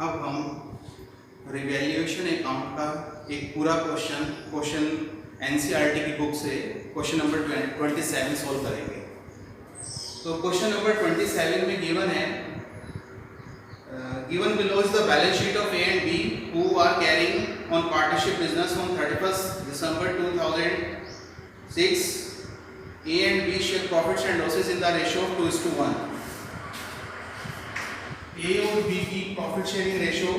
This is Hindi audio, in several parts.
अब हम रिवैल्यूएशन अकाउंट का एक पूरा क्वेश्चन एनसीईआरटी की बुक से क्वेश्चन नंबर 27 सॉल्व करेंगे। तो क्वेश्चन नंबर 27 में गिवन है, given below is the balance sheet of A and B who are carrying on partnership business on 31st December 2006. A and B share profits and losses in the ratio of 2:1. A और B की प्रॉफिट शेयरिंग रेशियो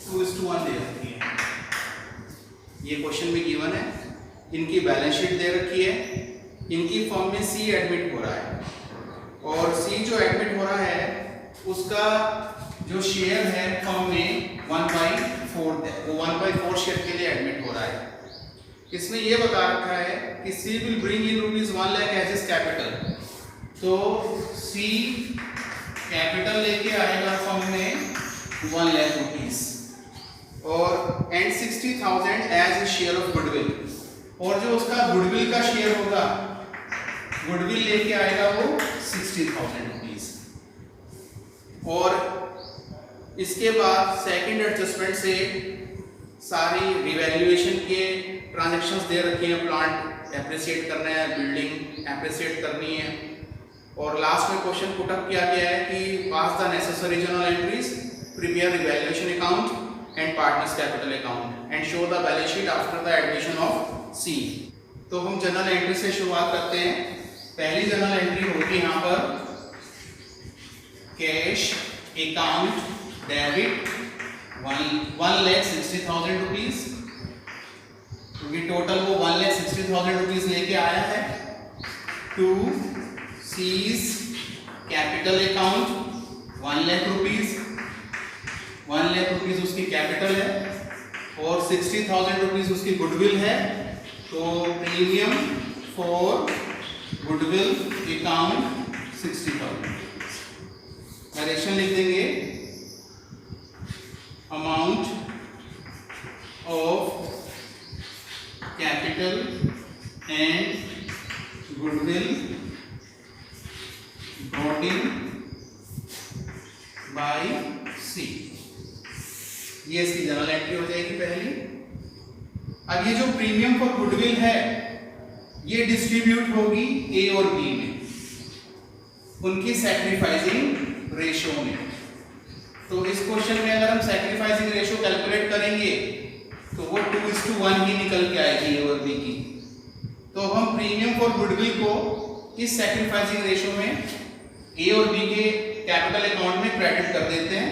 2:1 दे रखी है। ये क्वेश्चन में गिवन है। इनकी बैलेंस शीट दे रखी है। इनकी फर्म में C एडमिट हो रहा है और C जो एडमिट हो रहा है उसका जो शेयर है फर्म में 1/4 है, वो 1/4 शेयर के लिए एडमिट हो रहा है। इसमें ये बता रखा है कि C will bring in ₹1 lakh as his capital। तो C कैपिटल लेके आएगा फर्म में 1 लाख रुपीस और and 60,000 as share of goodwill, और जो उसका गुडविल का शेयर होगा, गुडविल लेके आएगा वो 60,000 रुपीस। और इसके बाद सेकंड एडजस्टमेंट से सारी रिवैल्यूएशन के ट्रांजैक्शंस दे रखे हैं। प्लांट एप्रिसिएट करना है, बिल्डिंग एप्रिसिएट करनी है, और लास्ट में क्वेश्चन पुट अप किया गया है कि pass the necessary journal entries, prepare revaluation account and partners capital account and show the balance sheet after the admission of C. तो हम जर्नल एंट्री से शुरुआत करते हैं। पहली जर्नल एंट्री होगी यहाँ पर कैश अकाउंट डेबिट 1,60,000 रुपीज, क्योंकि टोटल वो 1,60,000 रुपीज लेके आया है। To C's capital account 1 lakh rupees, 1 lakh rupees उसकी कैपिटल है और 60,000 रुपीज उसकी गुडविल है। तो premium for goodwill account 60,000। Narration लिख देंगे, amount of capital and goodwill brought in by C। ये इसकी जर्नल एंट्री हो जाएगी पहली। अब ये जो प्रीमियम फॉर गुडविल है ये डिस्ट्रीब्यूट होगी A और B में, उनकी सैक्रिफाइसिंग रेशियो में। तो इस क्वेश्चन में अगर हम सैक्रिफाइसिंग रेशियो कैलकुलेट करेंगे तो वो 2:1 ही निकल के आएगी A और B की। तो हम प्रीमियम फॉर गुडविल को इस सैक्रिफाइसिंग रेशियो में A और B के कैपिटल अकाउंट में क्रेडिट कर देते हैं।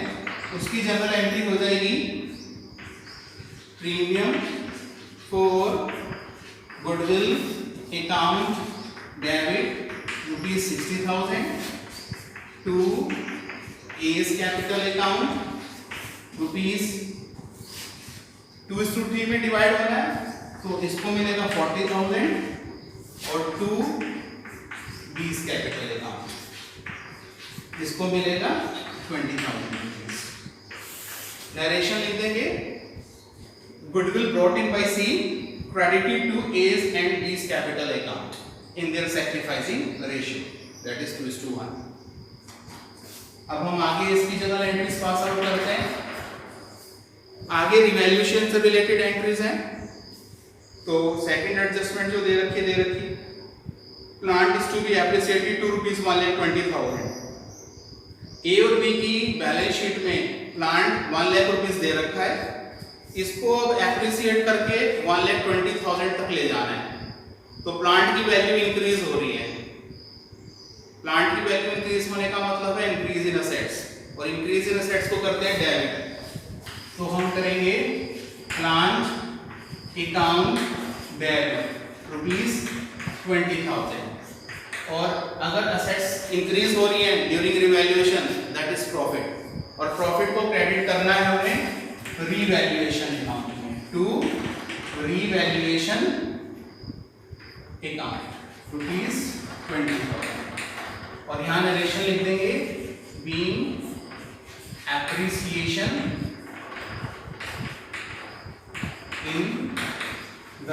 उसकी जनरल एंट्री हो जाएगी, premium for goodwill account debit ₹60,000 to A's capital account ₹2:3 में डिवाइड होना है, तो इसको मिलेगा 40,000 और टू B's कैपिटल अकाउंट इसको मिलेगा 20,000 रुपीज। नरेशन लिख देंगे, goodwill brought in by C credited to A's and B's capital account in their sacrificing ratio, that is 2:1। अब हम आगे इसकी जर्नल एंट्रीज पास आउट करते हैं। आगे रिवैल्यूएशन से रिलेटेड एंट्रीज हैं। तो सेकंड एडजस्टमेंट जो दे रखी, plant is to be appreciated to ₹1,20,000। A और B की बैलेंस शीट में प्लांट 1 लाख रुपीस दे रखा है, इसको अब एप्रिसिएट करके 1,20,000 तक ले जाना है। तो प्लांट की वैल्यू इंक्रीज हो रही है। प्लांट की वैल्यू इंक्रीज होने का मतलब है इंक्रीज इन असेट्स, और इंक्रीज इन असेट्स को करते हैं डेबिट। तो हम करेंगे प्लांट अकाउंट डेबिट ₹20,000, और अगर असेट्स इंक्रीज हो रही है during revaluation, that is profit, और प्रॉफिट को क्रेडिट करना है हमें रिवैल्यूएशन अकाउंट में, टू रिवैल्यूएशन अकाउंट ₹20,000। और यहाँ नरेशन लिख देंगे, being appreciation in the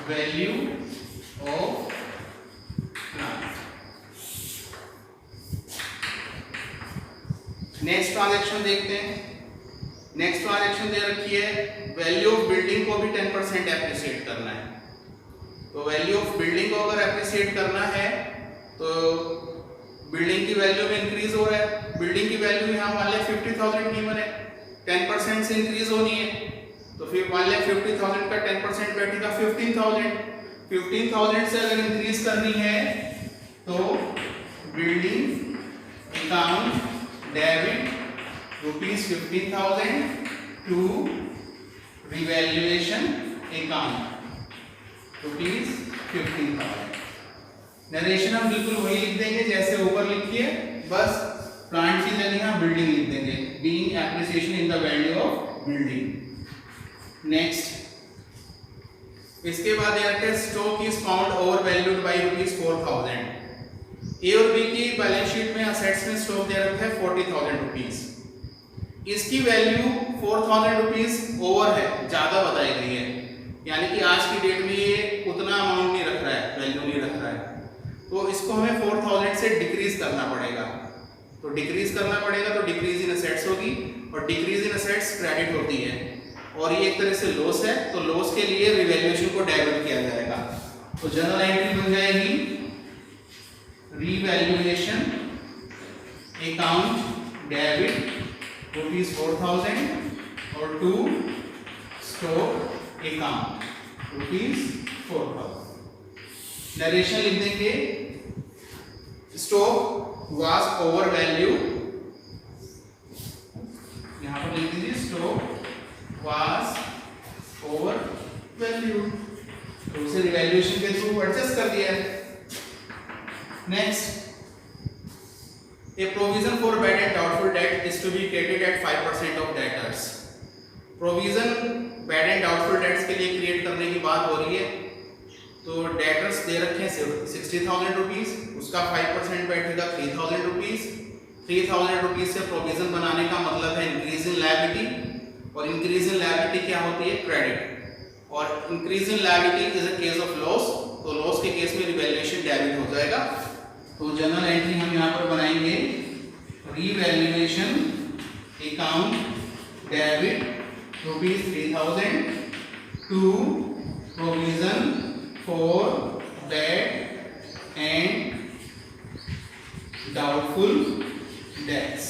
value of plant. Next transaction देखते हैं। नेक्स्ट ट्रांजैक्शन दे रखी है, वैल्यू ऑफ बिल्डिंग को भी 10% एप्रिसिएट करना है। तो वैल्यू ऑफ बिल्डिंग को अगर एप्रिसिएट करना है तो बिल्डिंग की वैल्यू में इंक्रीज हो रहा है। बिल्डिंग की वैल्यू यहाँ मान लिया 50,000 गिवन है, 10% से इंक्रीज होनी है, तो फिर मान लिया 50,000 का 10% बैठेगा 15,000। 15,000 से अगर इंक्रीज करनी है तो building account debit ₹15,000 to revaluation account ₹15,000। Narration हम बिल्कुल वही लिख देंगे जैसे ऊपर लिखी है, बस प्लांट की जगह यहाँ बिल्डिंग लिख देंगे, being appreciation in the value of building. Next, इसके बाद यहाँ stock is found over valued by ₹4,000। ए और बी की बैलेंस शीट में असेट्स में स्टॉक दे रखा है ₹40,000। इसकी वैल्यू ₹4,000 ओवर है, ज्यादा बताई गई है, यानी कि आज की डेट में ये उतना अमाउंट नहीं रख रहा है, वैल्यू नहीं रख रहा है, तो इसको हमें 4,000 से डिक्रीज करना पड़ेगा। तो डिक्रीज करना पड़ेगा तो डिक्रीज इन असेट्स होगी, और डिक्रीज इन असेट्स क्रेडिट होती है, और ये एक तरह से लॉस है, तो लॉस के लिए रिवैल्यूएशन को डेबिट किया जाएगा। तो जनरल एंट्री बन जाएगी रिवैल्यूएशन अकाउंट डेबिट ₹4,000 और टू स्टॉक अकाउंट ₹4,000। नरेशन लिख देंगे, स्टॉक वाज ओवर वैल्यू, यहां पर लिख दीजिए स्टॉक वाज ओवर वैल्यू, तो उसे रिवैल्यूएशन के थ्रू एडजस्ट कर दिया है। Next, a provision for bad and doubtful debt is to be created at 5% of debtors। Provision bad and doubtful dates के लिए क्रिएट करने की बात हो रही है, तो डेटर्स दे रखे हैं ₹60,000, उसका 5% बैठेगा ₹3,000। ₹3,000 से प्रोविजन बनाने का मतलब है इंक्रीज इन लायबिलिटी, और इंक्रीज इन लायबिलिटी क्या होती है? क्रेडिट, और increase in liability is a case of loss, तो लॉस के केस में रिवैल्यूएशन डेबिट हो जाएगा। तो जनरल एंट्री हम यहाँ पर बनाएंगे revaluation account debit ₹3,000 to provision for bad and doubtful debts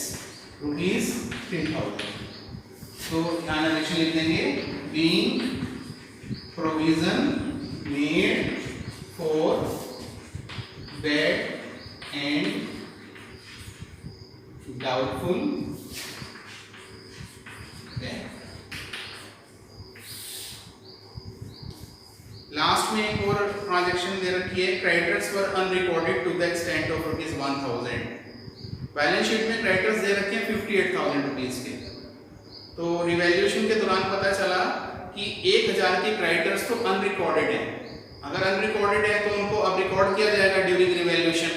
₹3,000। तो यहाँ नरेशन लिख देंगे, being provision made for bad and doubtful debt। Last में एक और ट्रांजैक्शन दे रखी है, creditors were unrecorded to the extent of ₹1,000। Balance sheet में क्रेडिटर्स दे रखे हैं ₹58,000 के, तो रिवैल्यूएशन के दौरान पता चला कि 1,000 के क्रेडिटर्स तो अनरिकॉर्डेड है। अगर अनरिकॉर्डेड है तो उनको अब रिकॉर्ड किया जाएगा ड्यूरिंग रिवैल्यूएशन।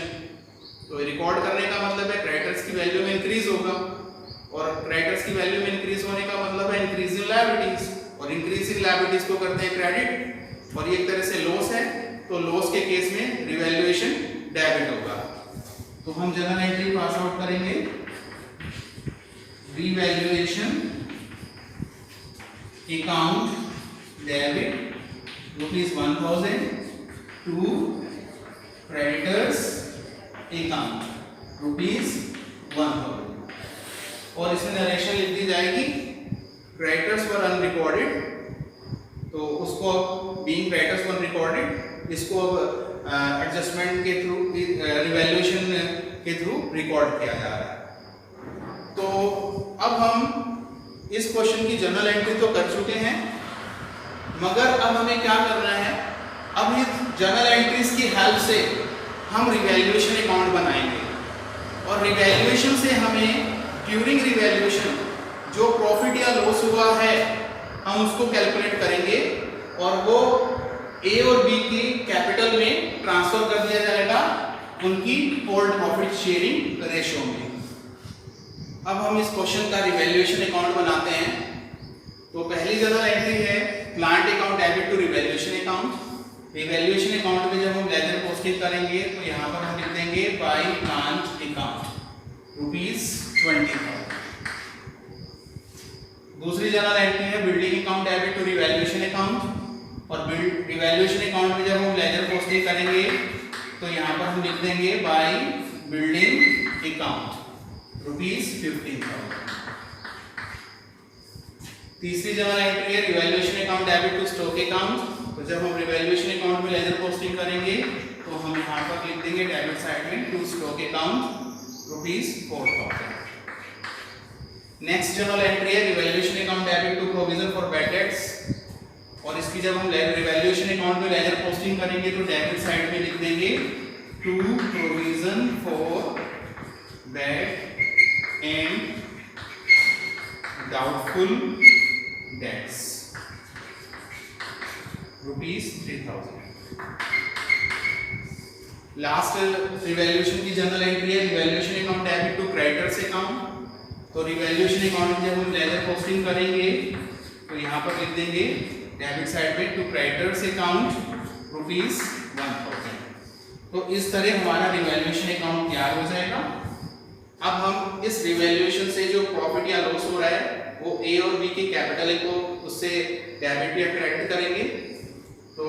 तो रिकॉर्ड करने का मतलब है क्रेडिटर्स की वैल्यू में इंक्रीज होगा, और क्रेडिटर्स की वैल्यू में इंक्रीज होने का मतलब है इंक्रीज इन लायबिलिटीज, और इंक्रीज इन लायबिलिटीज को करते हैं क्रेडिट, और ये एक तरह से लॉस है, तो लॉस के केस में रिवैल्यूएशन डेबिट होगा। तो हम जनरल एंट्री पास आउट करेंगे, revaluation account debit ₹1,000 to creditors account ₹1,000, और इसमें नरेशन लिख दी जाएगी, क्रेडिटर्स वर अनरिकॉर्डेड, तो उसको बीइंग क्रेडिटर्स वर अनरिकॉर्डेड, इसको एडजस्टमेंट के थ्रू रिवैल्यूएशन के थ्रू रिकॉर्ड किया जा रहा है। तो अब हम इस क्वेश्चन की जनरल एंट्री तो कर चुके हैं, मगर अब हमें क्या करना है, अब इस जनरल एंट्रीज की हेल्प से हम रिवैल्यूएशन अकाउंट बनाएंगे, और रिवैल्यूएशन से हमें ड्यूरिंग रिवैल्यूएशन जो प्रॉफिट या लॉस हुआ है हम उसको कैलकुलेट करेंगे, और वो ए और बी की कैपिटल में ट्रांसफर कर दिया जाएगा उनकी होल्ड प्रॉफिट शेयरिंग रेशियो में। अब हम इस क्वेश्चन का रिवैल्यूएशन अकाउंट बनाते हैं। तो पहली जनरल एंट्री है plant account debit to revaluation account. Revaluation account में जब हम लेजर पोस्टिंग करेंगे तो यहाँ पर हम लिख देंगे by plant account ₹20,000। Journal entry है building account debit to revaluation account. और रिवैल्यूएशन अकाउंट में जब हम लेजर पोस्टिंग करेंगे तो यहाँ पर हम लिख देंगे बाय बिल्डिंग अकाउंट ₹15,000। तीसरी जनरल एंट्री है revaluation account debit to stock account. तो जब हम रिवैल्यूएशन अकाउंट में लेजर पोस्टिंग करेंगे तो हम यहाँ पर लिख देंगे डेबिट साइड में to stock account ₹4,000। Next journal entry है revaluation account debit to provision for bad debts. और इसकी जब हम रिवैल्यूएशन अकाउंट में लेजर पोस्टिंग करेंगे तो डेबिट साइड में लिख देंगे to provision for bad and doubtful debts ₹3,000। Last revaluation की जनरल एंट्री है revaluation account debit to creditors account. तो रिवैल्यूएशन अकाउंट में जब हम लेजर पोस्टिंग करेंगे तो यहाँ पर लिख देंगे डेबिट साइड में टू क्रेडिटर्स अकाउंट ₹1,000। तो इस तरह हमारा रिवैल्यूएशन अकाउंट तैयार हो जाएगा। अब हम इस रिवैल्यूएशन से जो प्रॉफिट या लॉस हो रहा है वो ए और बी के कैपिटल को उससे डेबिट या क्रेडिट करेंगे। तो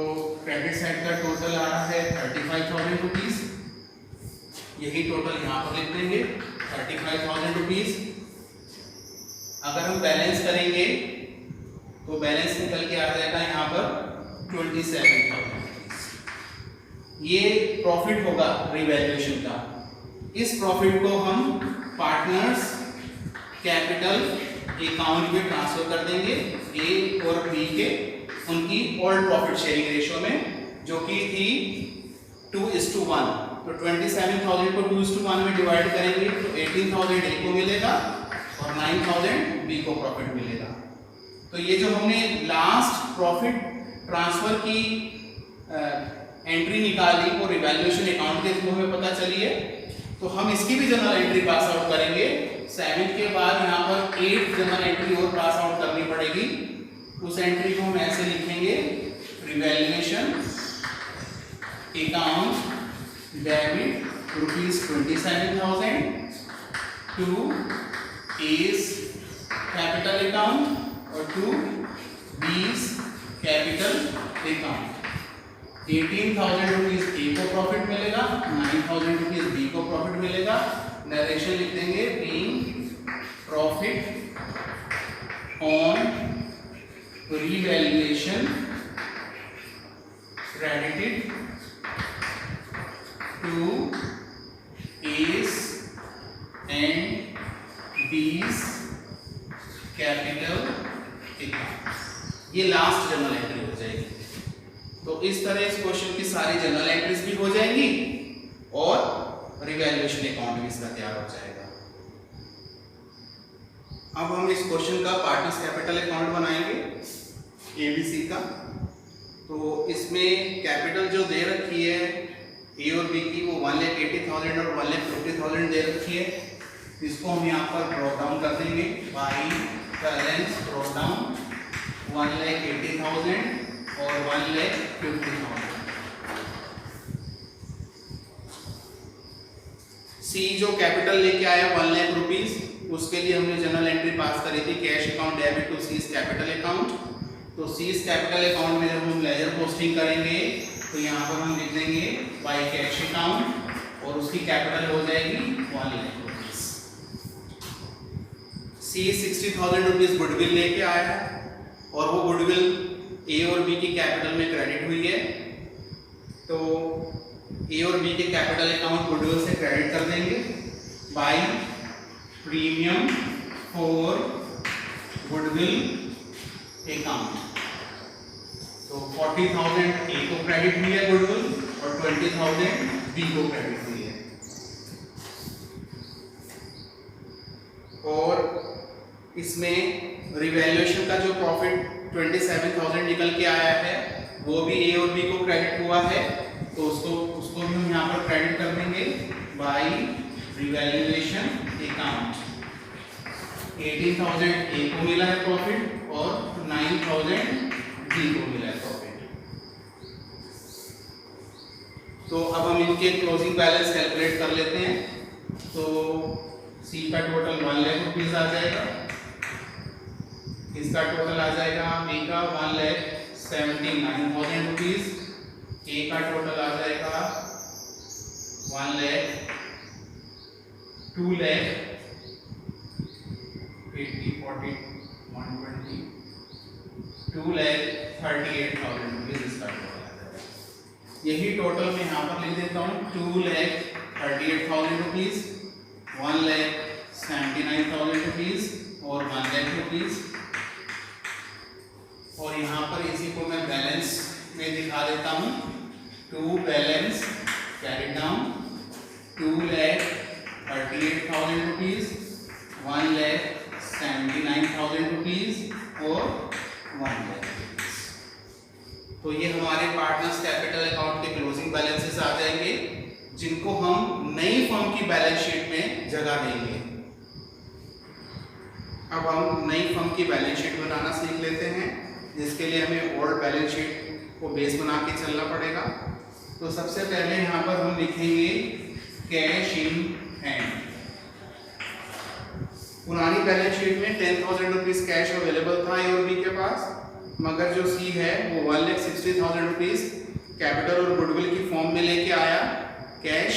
क्रेडिट साइड का टोटल आ रहा है ₹35,000। यही टोटल यहाँ पर लिख देंगे ₹35,000। अगर हम बैलेंस करेंगे तो बैलेंस निकल के आ जाएगा यहाँ पर 27,000। ये प्रॉफिट होगा रिवैल्यूएशन का। इस प्रॉफिट को हम पार्टनर्स कैपिटल अकाउंट में ट्रांसफर कर देंगे ए और बी के उनकी ओल्ड प्रॉफिट शेयरिंग रेशियो में, जो कि थी 2:1। तो 27,000 को 2:1 में डिवाइड करेंगे तो 18,000 ए को मिलेगा और 9,000 बी को प्रॉफिट मिलेगा। तो ये जो हमने लास्ट प्रॉफिट ट्रांसफर की एंट्री निकाली वो रिवैल्यूएशन अकाउंट के थ्रू हमें पता चली है। तो हम इसकी भी जनरल एंट्री पास आउट करेंगे। 7 के बाद यहाँ पर 8 जनरल एंट्री और पास आउट करनी पड़ेगी। उस एंट्री को हम ऐसे लिखेंगे revaluation account debit ₹27,000 to A's capital account और to B's capital account. 18,000 ₹A को प्रॉफिट मिलेगा, 9,000 बी को प्रॉफिट मिलेगा। डायरेक्शन लिख देंगे being profit on revaluation credited to A's and B's capital account. ये लास्ट जनरल एंट्री हो जाएगी। तो इस तरह इस क्वेश्चन की सारी जनरल एंट्रीज भी हो जाएंगी और रिवैल्यूएशन अकाउंट भी इसका तैयार हो जाएगा। अब हम इस क्वेश्चन का पार्टनर्स कैपिटल अकाउंट बनाएंगे एबीसी का। तो इसमें कैपिटल जो दे रखी है ए और बी की वो 1,80,000 और 1,50,000 दे रखी है। इसको हम यहाँ पर ड्रॉप डाउन कर देंगे बाई बैलेंस ड्रॉप डाउन 1,80,000 और 1,50,000। सी जो कैपिटल लेके आया 1,00,000 रुपीज, उसके लिए हमने जनरल एंट्री पास करी थी cash account debit to C's capital account. तो सीज कैपिटल अकाउंट में जब हम लेजर पोस्टिंग करेंगे तो यहाँ पर हम लिख देंगे बाय कैश अकाउंट और उसकी कैपिटल हो जाएगी 1,00,000 रुपीज। सी 60,000 रुपीज गुडविल लेके आया है और वो गुडविल ए और बी की कैपिटल में क्रेडिट हुई है। तो ए और बी के कैपिटल अकाउंट गुडविल से क्रेडिट कर देंगे by premium for goodwill account. तो 40,000 ए को क्रेडिट हुई है गुडविल और 20,000 बी को क्रेडिट हुई है। और इसमें रिवैल्यूएशन का जो प्रॉफिट 27,000 निकल के आया है वो भी ए और बी को क्रेडिट हुआ है। तो उसको भी हम यहाँ पर क्रेडिट कर देंगे बाय रिवैल्यूएशन अकाउंट। 18,000 ए को मिला है प्रॉफिट और 9,000 बी को मिला है प्रॉफिट। तो अब हम इनके क्लोजिंग बैलेंस कैलकुलेट कर लेते हैं। तो सी का टोटल 1,00,000 रुपीज आ जाएगा इसका टोटल आ जाएगा बी का 1,79,000 रुपीज, ए का टोटल आ जाएगा 2,38,000 रुपीज इसका टोटल आ जाएगा। यही टोटल मैं यहाँ पर लिख देता हूँ 2,38,000 रुपीज, 1,79,000 रुपीज और 1,00,000 रुपीज। और यहाँ पर इसी को मैं बैलेंस में दिखा देता हूँ। To balance carry down 2,38,000 rupees, 1,79,000 rupees और 1,00,000 रुपीज। तो ये हमारे पार्टनर्स कैपिटल अकाउंट के क्लोजिंग बैलेंसेस आ जाएंगे, जिनको हम नई फर्म की बैलेंस शीट में जगह देंगे। अब हम नई फर्म की बैलेंस शीट बनाना सीख लेते हैं, जिसके लिए हमें ओल्ड बैलेंस शीट को बेस बना के चलना पड़ेगा। तो सबसे पहले यहाँ पर हम लिखेंगे कैश इन हैंड। पुरानी बैलेंस शीट में 10,000 रुपीज कैश अवेलेबल था ए और बी के पास, मगर जो सी है वो 1,60,000 रुपीज कैपिटल और गुडविल की फॉर्म में लेके आया कैश।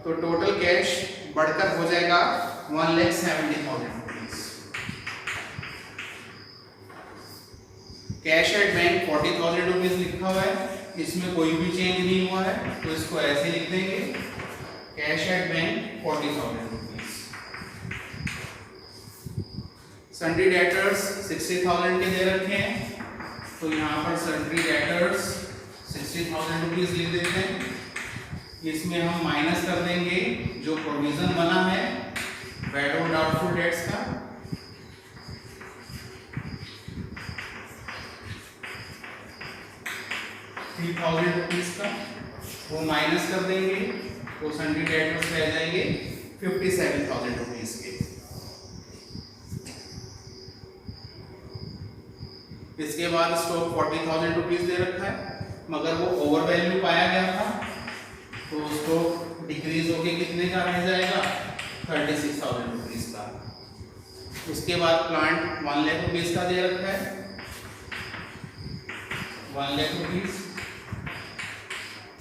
तो टोटल कैश बढ़कर हो जाएगा 1,70,000 rupees. Cash at bank 40,000 rupees लिखा हुआ है, इसमें कोई भी चेंज नहीं हुआ है, तो इसको ऐसे लिख देंगे cash at bank 40,000 rupees. Sundry debtors 60,000 के दे रखे हैं, तो यहाँ पर सन्ड्री डेटर्स 60,000 रुपीज लिख देते हैं। इसमें हम माइनस कर देंगे जो प्रोविजन बना है बैड और डाउटफुल डेट्स का, ₹3,000 का, वो माइनस कर देंगे तो सन्ड्री डेटर्स रह जाएंगे 57,000 रुपीज के। इसके बाद स्टॉक 40,000 रुपीज दे रखा है, मगर वो ओवर वैल्यू पाया गया था, तो स्टॉक डिक्रीज होके कितने का रह जाएगा 36,000 रुपीज का। उसके बाद प्लांट 1,00,000 रुपीज का दे रखा है, 1,00,000 रुपीज,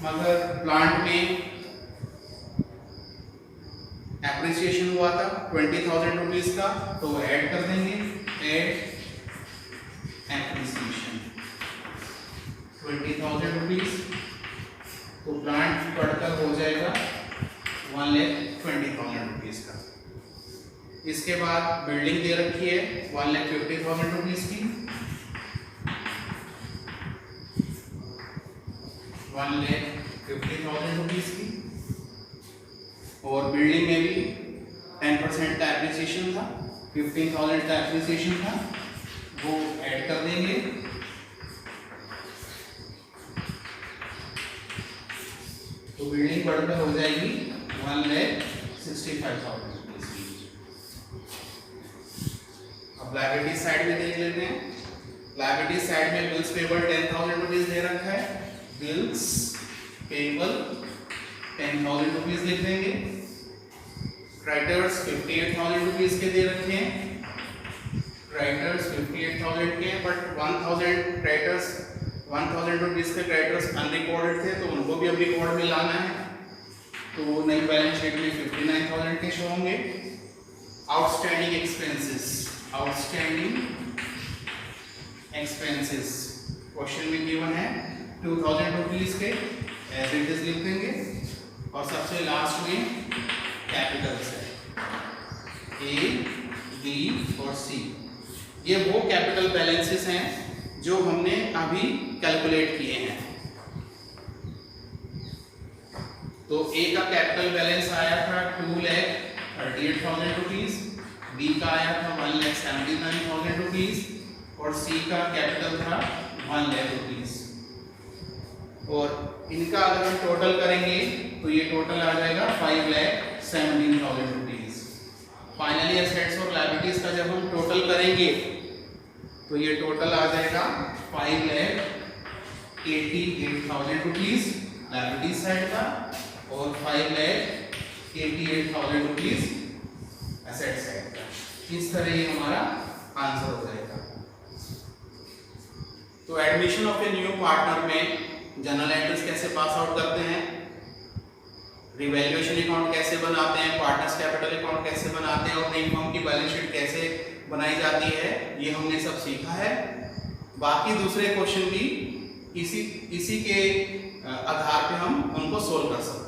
मगर प्लांट में एप्रिसिएशन हुआ था 20,000 रुपीज का, तो वो ऐड कर देंगे, ऐड एप्रिसिएशन 20,000 रुपीज, तो प्लांट बढ़कर हो जाएगा 1,20,000 रुपीज का। इसके बाद बिल्डिंग दे रखी है 1,50,000 रुपीज की, 1,50,000 रुपीज की, और बिल्डिंग में भी 10% का एप्रिसिएशन था, 15,000 का एप्रिसिएशन था, वो ऐड कर देंगे। तो बिल्डिंग बढ़कर हो जाएगी 1,65,000 रुपीज की। अब लायबिलिटी साइड में देख लेते हैं। लायबिलिटी साइड में बिल्स पेबल 10,000 रुपीज दे रखा है, बिल्स पेबल 10,000 रुपीज लिख देंगे। क्रेडिटर्स 58,000 रुपीज के दे रखे हैं, क्रेडिटर्स 58,000 के, बट 1,000 क्रेडिटर्स 1,000 रुपीज के क्रेडिटर्स अनरिकॉर्डेड थे, तो उनको भी अब रिकॉर्ड में लाना है, तो नई बैलेंस शीट में 59,000 के शो होंगे। Outstanding expenses, outstanding expenses question में गिवन है 2,000 रुपीज के, एज इट इज लिख देंगे। और सबसे लास्ट में कैपिटल्स है ए, बी और सी। ये वो कैपिटल बैलेंसेस हैं जो हमने अभी कैलकुलेट किए हैं। तो ए का कैपिटल बैलेंस आया था 2,38,000 रुपीज, बी का आया था 1,79,000 रुपीज और सी का कैपिटल था 1,00,000 रुपीज। और इनका अगर हम टोटल करेंगे तो ये टोटल आ जाएगा 5,17,000 रुपीज। फाइनली एसेट्स और लायबिलिटीज का जब हम टोटल करेंगे तो ये टोटल आ जाएगा 5,88,000 रुपीज लायबिलिटीज साइड का और 5,88,000 रुपीज एसेट साइड का। इस तरह ये हमारा आंसर हो जाएगा। तो admission of a new partner में जर्नल एंट्रीज कैसे पास आउट करते हैं, रिवैल्यूएशन अकाउंट कैसे बनाते हैं, पार्टनर्स कैपिटल अकाउंट कैसे बनाते हैं और नई फर्म की बैलेंस शीट कैसे बनाई जाती है, ये हमने सब सीखा है। बाकी दूसरे क्वेश्चन भी इसी के आधार पे हम उनको सोल्व कर सकते हैं।